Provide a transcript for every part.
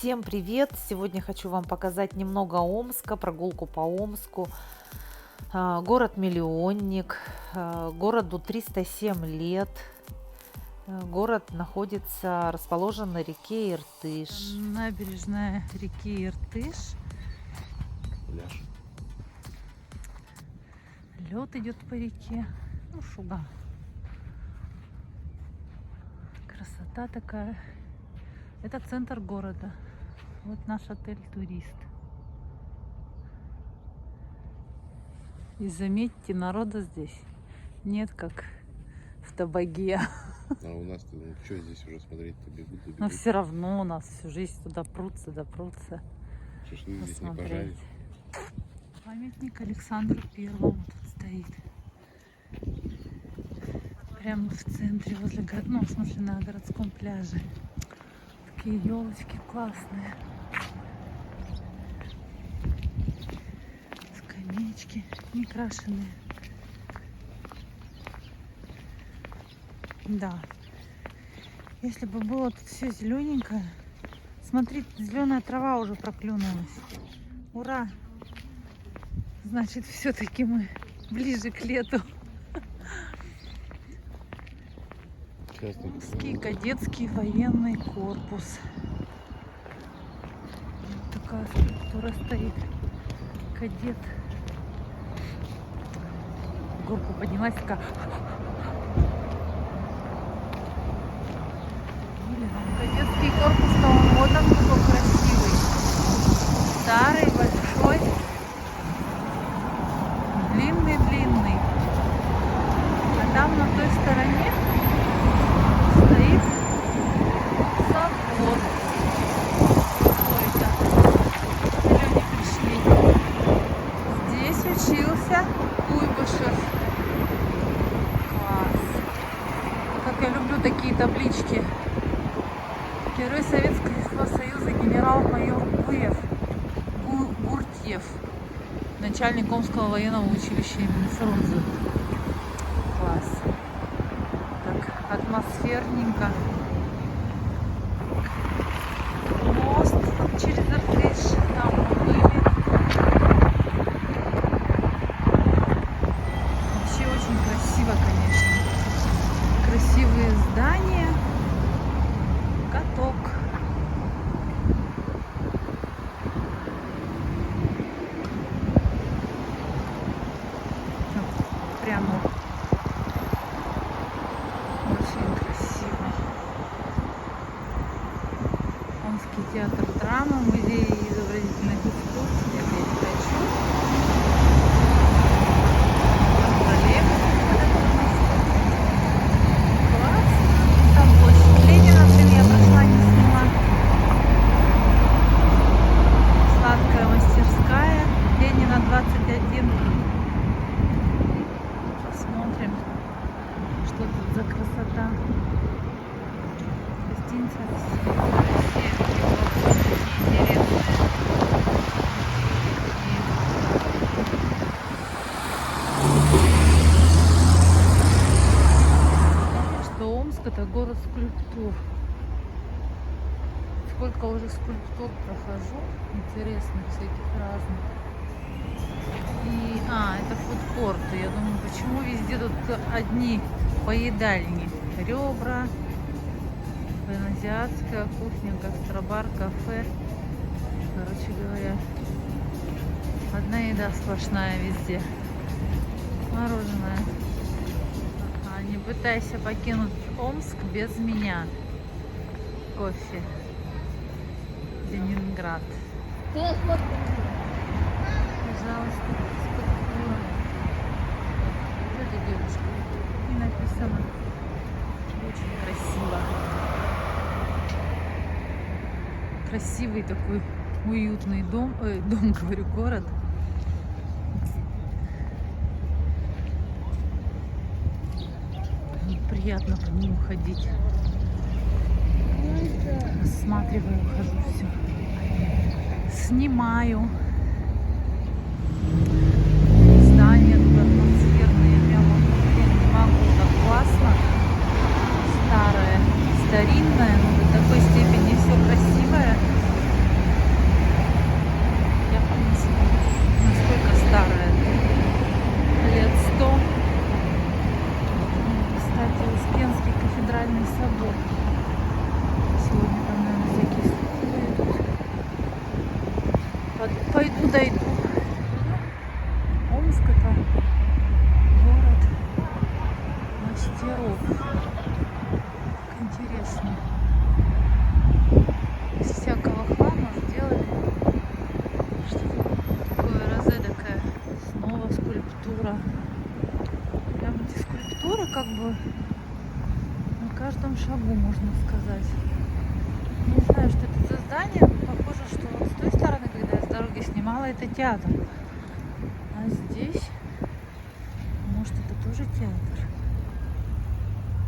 Всем привет! Сегодня хочу вам показать немного Омска, прогулку по Омску. Город-миллионник, городу 307 лет. Город расположен на реке Иртыш. Набережная реки Иртыш. Пляж. Лед идет по реке. Ну, шуга. Красота такая. Это центр города. Вот наш отель «Турист». И заметьте, народа здесь нет, как в Табаге. А у нас-то, ну, что здесь уже смотреть-то, бегут. Но все равно у нас всю жизнь туда прутся. Шашлык здесь не пожарить. Памятник Александру Первому тут стоит. Прямо в центре, возле в смысле, на городском пляже. Такие елочки классные. Скамеечки не крашеные. Да. Если бы было тут все зелененькое. Смотрите, зеленая трава уже проклюнулась. Ура! Значит, все-таки мы ближе к лету. Омский кадетский военный корпус. Вот такая структура стоит. Кадет. В горку поднялась такая. Кадетский корпус-то он вот он такой красивый. Старый, большой. Длинный. А там на той стороне стоит завод какой-то. Люди пришли. Здесь учился Куйбышев. Класс. Как я люблю такие таблички. Герой Советского Союза генерал-майор Гуртьев. Начальник Омского военного училища имени Фрунзе. Класс. Так, атмосферненько. Мост через Иртыш. Там мы были. Вообще очень красиво, конечно. Красивые здания. Каток. Прямо очень красиво. Омский театр драмы, музей изобразительных искусств. Я не хочу. Класс. Там площадь Ленина, я прошла, не сняла. Сладкая мастерская. Ленина 21. Посмотрим, что тут за красота. Гостиница интересная. Что Омск — это город скульптур. Сколько уже скульптур прохожу, интересных, всяких разных. И, это фудкорты. Я думаю, почему везде тут одни поедальни? Ребра, азиатская кухня, гастробар, кафе. Короче говоря, одна еда сплошная везде. Мороженое. Не пытайся покинуть Омск без меня. Кофе. Ленинград. Пожалуйста, скульптура. Это девушка. И написано очень красиво. Красивый такой уютный дом. Говорю, город. Приятно по нему ходить. Рассматриваю, хожу все. Снимаю. Здания тут атмосферные, прямо не могу, так классно. Старое, старинное, но до такой степени все красивое. каждом шагу, можно сказать. Не знаю, что это за здание. Похоже, что вот с той стороны, когда я с дороги снимала, это театр. А здесь, может, это тоже театр.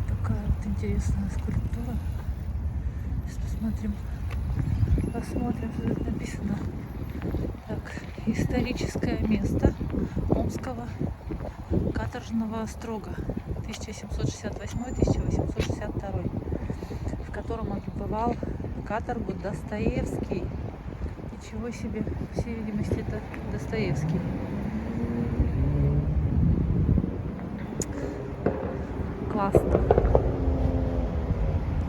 Такая вот интересная скульптура. Сейчас посмотрим, что тут написано. Так, историческое место Омского каторжного острога 1768-1862, в котором отбывал каторгу Достоевский. Ничего себе, по всей видимости, это Достоевский. Классно.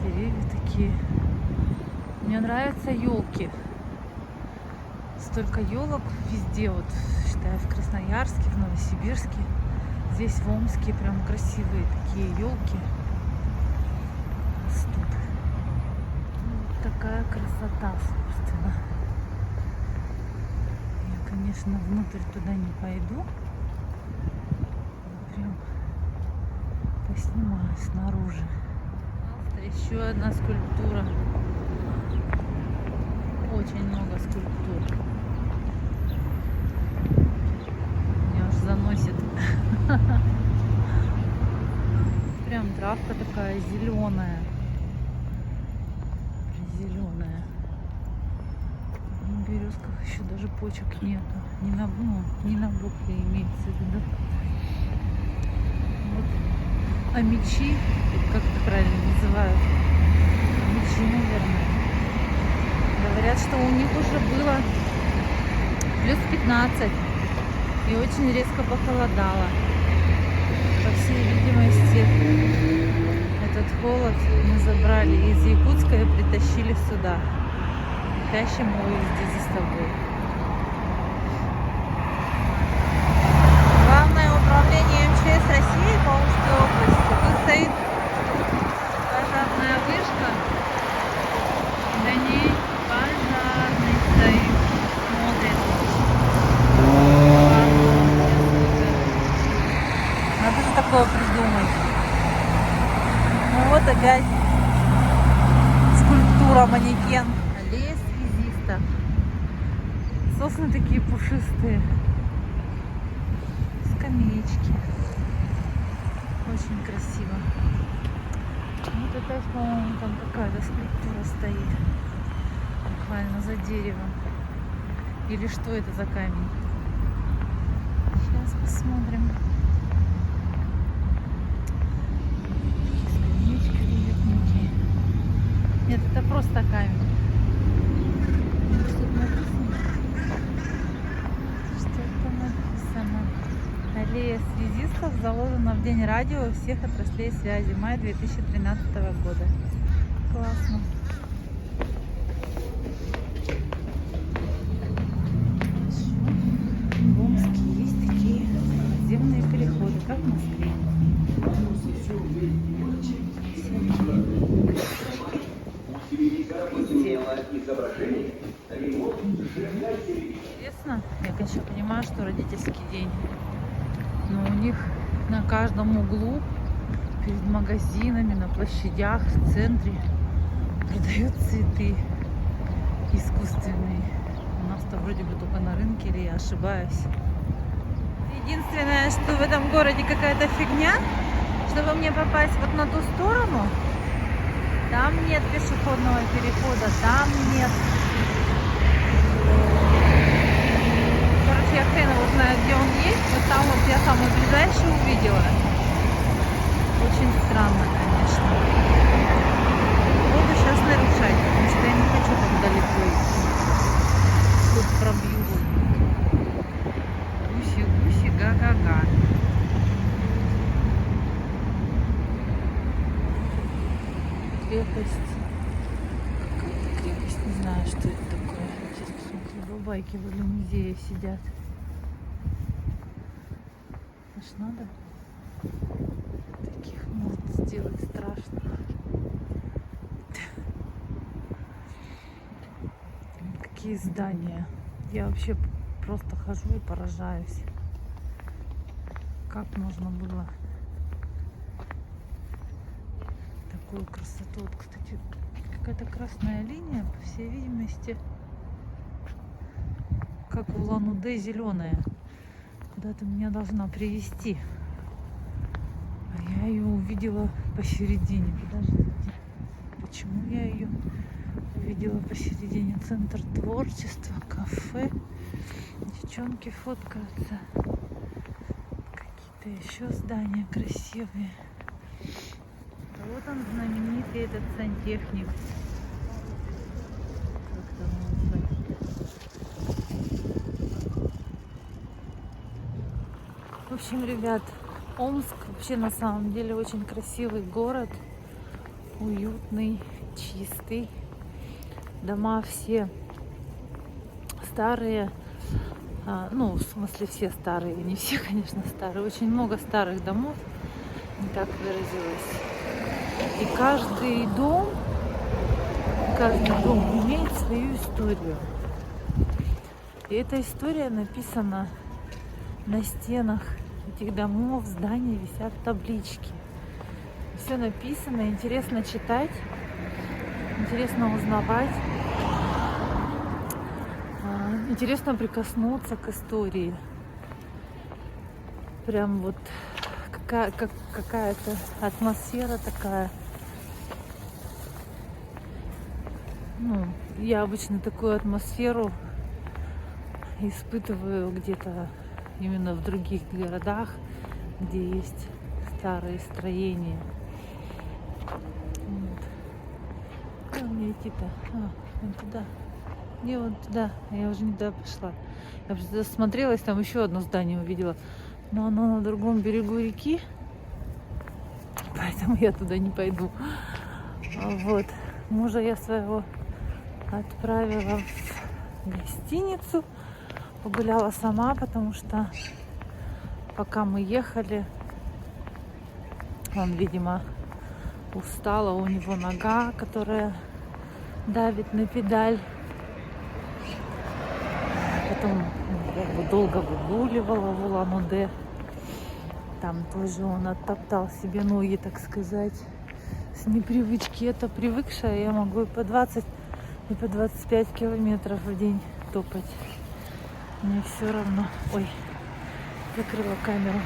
Деревья такие. Мне нравятся елки. Столько елок везде, вот считаю, в Красноярске, в Новосибирске. Здесь в Омске прям красивые такие елки растут. Вот такая красота, собственно. Я, конечно, внутрь туда не пойду. Прям поснимаю снаружи. Еще одна скульптура. Очень много скульптур. Меня аж заносит. Прям травка такая зеленая. Зеленая. На березках еще даже почек нету. Не на букле имеется в виду. Вот. А мечи, как это правильно называют? Мечи, наверное. Говорят, что у них уже было плюс 15 и очень резко похолодало. По всей видимости, этот холод мы забрали из Якутска и притащили сюда. Тащим его везде за собой. Главное управление МЧС России по Омской области. Тут стоит пожарная вышка. За ней пожарный стоит, смотрит. Надо же такое придумать. Ну вот опять скульптура, манекен. Аллея связистов. Сосны такие пушистые. Скамеечки. Очень красиво. Вот опять, по-моему, там какая-то скульптура стоит. Буквально за деревом. Или что это за камень? Сейчас посмотрим. Скамеечки уютненькие. Нет, это просто камень. Что-то написано. Что-то написано. Аллея связистов заложена в день радио всех отраслей связи. Мая 2013 года. Классно. В Омске есть такие подземные переходы, как в Москве. Интересно, я, конечно, понимаю, что родительский день, но у них на каждом углу, перед магазинами, на площадях, в центре продают цветы искусственные. У нас-то вроде бы только на рынке, или я ошибаюсь? Единственное, что в этом городе какая-то фигня, чтобы мне попасть вот на ту сторону, там нет пешеходного перехода, там нет. Короче, я хрен его знаю, где он есть. Вот там вот я самый ближайший увидела. Очень странно, конечно. Буду сейчас нарушать, потому что я не хочу так далеко идти. Тут пробьюсь. Гуси-гуси, га-га-га. Крепость. Какая-то крепость. Не знаю, что это такое. Сейчас посмотрю. Бабайки возле музея сидят. Это ж надо. Таких может сделать страшно. Какие здания. Я вообще просто хожу и поражаюсь. Как можно было такой такую красоту. Вот, кстати, какая-то красная линия, по всей видимости, как в Улан-Удэ, зеленая. Куда-то меня должна привести. А я ее увидела посередине. Подождите. Почему я ее увидела посередине? Центр творчества, кафе. Девчонки фоткаются. Какие-то еще здания красивые. А вот он, знаменитый этот сантехник. Как там его звать? В общем, ребят, Омск вообще на самом деле очень красивый город. Уютный, чистый. Дома все старые. Ну, в смысле, все старые. Не все, конечно, старые. Очень много старых домов. Не так выразилась. И каждый дом имеет свою историю. И эта история написана на стенах этих домов, зданий, висят таблички. Все написано, интересно читать, интересно узнавать, интересно прикоснуться к истории. Прям вот какая-то атмосфера такая. Ну, я обычно такую атмосферу испытываю где-то именно в других городах, где есть старые строения. Вот. Куда мне идти-то? Вон туда. Не, вон туда. Я уже не туда пошла. Я просто смотрелась, там еще одно здание увидела. Но оно на другом берегу реки. Поэтому я туда не пойду. Вот. Мужа я своего отправила в гостиницу. Погуляла сама, потому что пока мы ехали, он, видимо, устала, у него нога, которая давит на педаль. Потом я его долго выгуливала в Улан-Удэ. Там тоже он оттоптал себе ноги, так сказать, с непривычки. Это привыкшая, я могу и по 20, и по 25 километров в день топать. Мне все равно. Ой, закрыла камеру.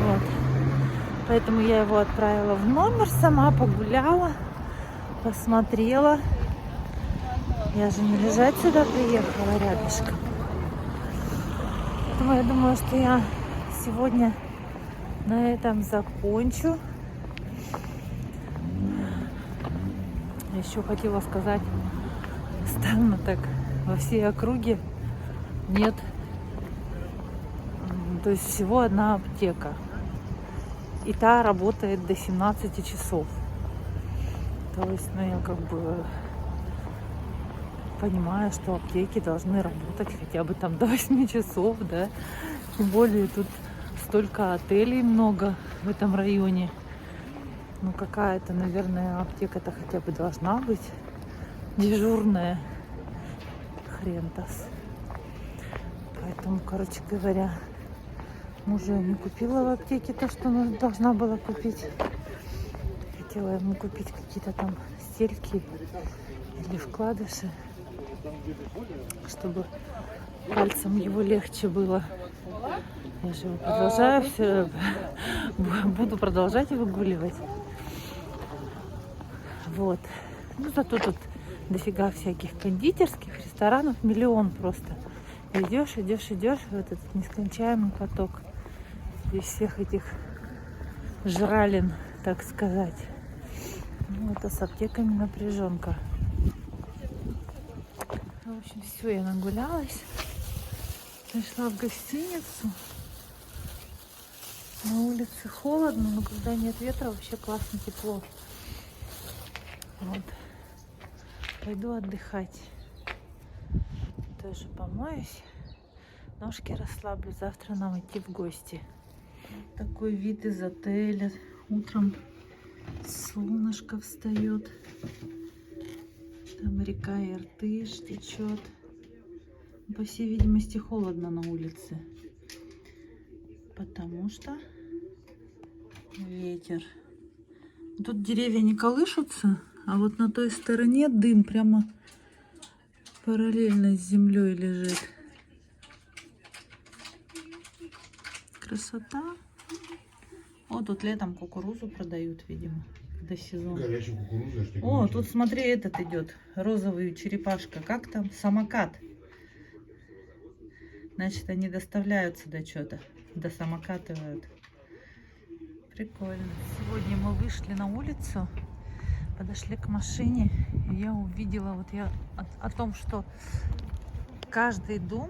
Вот. Поэтому я его отправила в номер, сама погуляла, посмотрела. Я же не лежать сюда приехала рядышком. Поэтому я думаю, что я сегодня на этом закончу. Еще хотела сказать, странно так, во всей округе нет, то есть всего одна аптека. И та работает до 17 часов. То есть, ну, я как бы понимаю, что аптеки должны работать хотя бы там до 8 часов, да. Тем более тут столько отелей много в этом районе. Ну, какая-то, наверное, аптека-то хотя бы должна быть дежурная. Хрен-тос. Поэтому, короче говоря, мужу я не купила в аптеке то, что должна была купить. Хотела ему купить какие-то там стельки или вкладыши, чтобы пальцем его легче было. Я же его продолжаю буду продолжать выгуливать. Вот. Ну, зато тут дофига всяких кондитерских, ресторанов, миллион просто. Идешь, вот этот нескончаемый поток из всех этих жралин, так сказать. Ну, это с аптеками напряженка. В общем, все, я нагулялась. Зашла в гостиницу. На улице холодно, но когда нет ветра, вообще классно тепло. Вот. Пойду отдыхать. Тоже помоюсь. Ножки расслаблю. Завтра нам идти в гости. Такой вид из отеля. Утром солнышко встает. Там река Иртыш течет. По всей видимости, холодно на улице. Потому что ветер. Тут деревья не колышутся, а вот на той стороне дым прямо параллельно с землей лежит. Красота. О, тут летом кукурузу продают, видимо, когда сезон. Горячую кукурузу, я ж тебе О, говорю, тут что- смотри, этот идет. Розовый черепашка. Как там? Самокат. Значит, они доставляют сюда что-то. Досамокатывают. Прикольно. Сегодня мы вышли на улицу, подошли к машине, и я увидела о том, что каждый дом,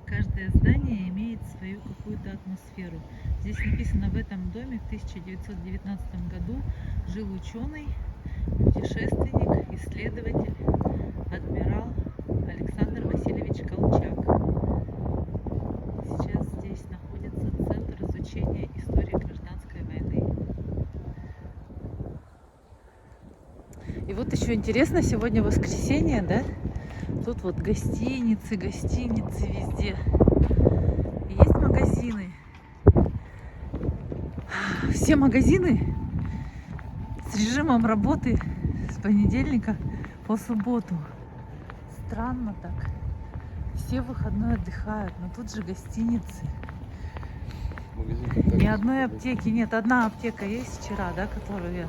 каждое здание имеет свою какую-то атмосферу. Здесь написано: в этом доме в 1919 году жил ученый, путешественник, исследователь, адмирал Александр Васильевич Колчак. Сейчас здесь находится Центр изучения истории гражданской войны. И вот еще интересно, сегодня воскресенье, да? Тут вот гостиницы везде. И есть магазины. Все магазины с режимом работы с понедельника по субботу. Странно так. Все в выходной отдыхают, но тут же гостиницы. Магазин как-то Ни одной аптеки нет. Одна аптека есть вчера, да, которую я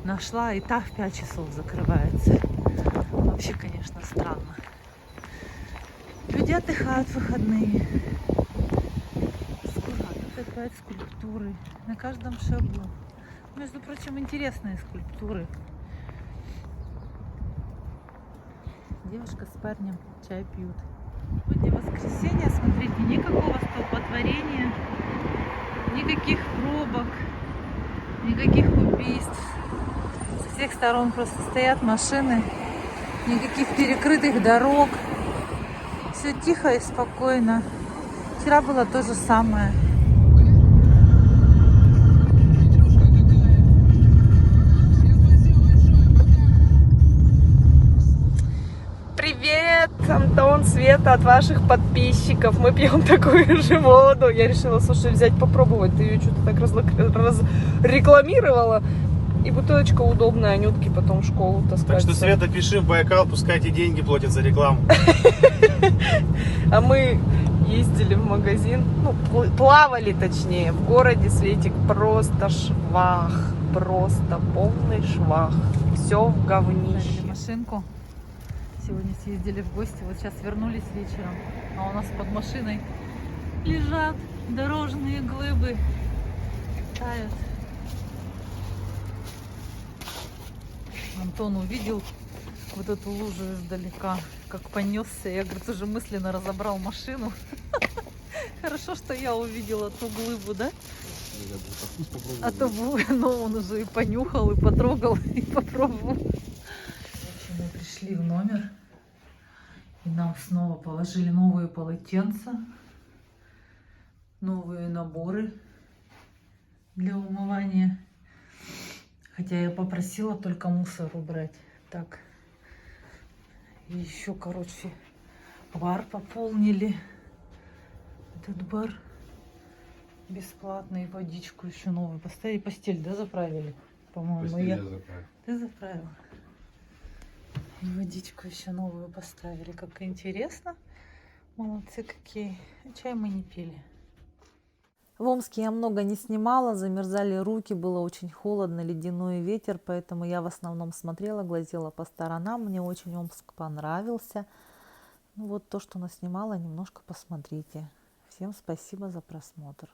нашла, и та в 5 часов закрывается. Вообще, конечно, странно. Люди отдыхают в выходные. Тут опять скульптуры на каждом шагу. Между прочим, интересные скульптуры. Девушка с парнем чай пьют. Сегодня воскресенье, смотрите, никакого столпотворения, никаких пробок, никаких убийств. Со всех сторон просто стоят машины, никаких перекрытых дорог. Все тихо и спокойно. Вчера было то же самое. Привет, Антон, Света, от ваших подписчиков. Мы пьем такую же воду. Я решила, слушай, взять попробовать. Ты ее что-то так рекламировала. И бутылочка удобная, Анютке потом в школу таскать. Так что, Света, пиши в Байкал, пускай эти деньги платят за рекламу. А мы ездили в магазин, ну, плавали точнее, в городе, Светик, просто швах, просто полный швах. Все в говнище. Взяли машинку. Сегодня съездили в гости, вот сейчас вернулись вечером, а у нас под машиной лежат дорожные глыбы, тают. Антон увидел вот эту лужу издалека, как понесся. Я, говорит, уже мысленно разобрал машину. Хорошо, что я увидела ту глыбу, да? А то ну, он уже и понюхал, и потрогал, и попробовал. Мы пришли в номер, и нам снова положили новые полотенца, новые наборы для умывания. Хотя я попросила только мусор убрать. Так. И еще, короче, бар пополнили. Этот бар бесплатный, водичку еще новую поставили. Постель, да, заправили? По-моему, я. Ты заправила? И водичку еще новую поставили. Как интересно. Молодцы какие. Чай мы не пили. В Омске я много не снимала, замерзали руки, было очень холодно, ледяной ветер, поэтому я в основном смотрела, глазела по сторонам. Мне очень Омск понравился. Ну вот то, что наснимала, немножко посмотрите. Всем спасибо за просмотр.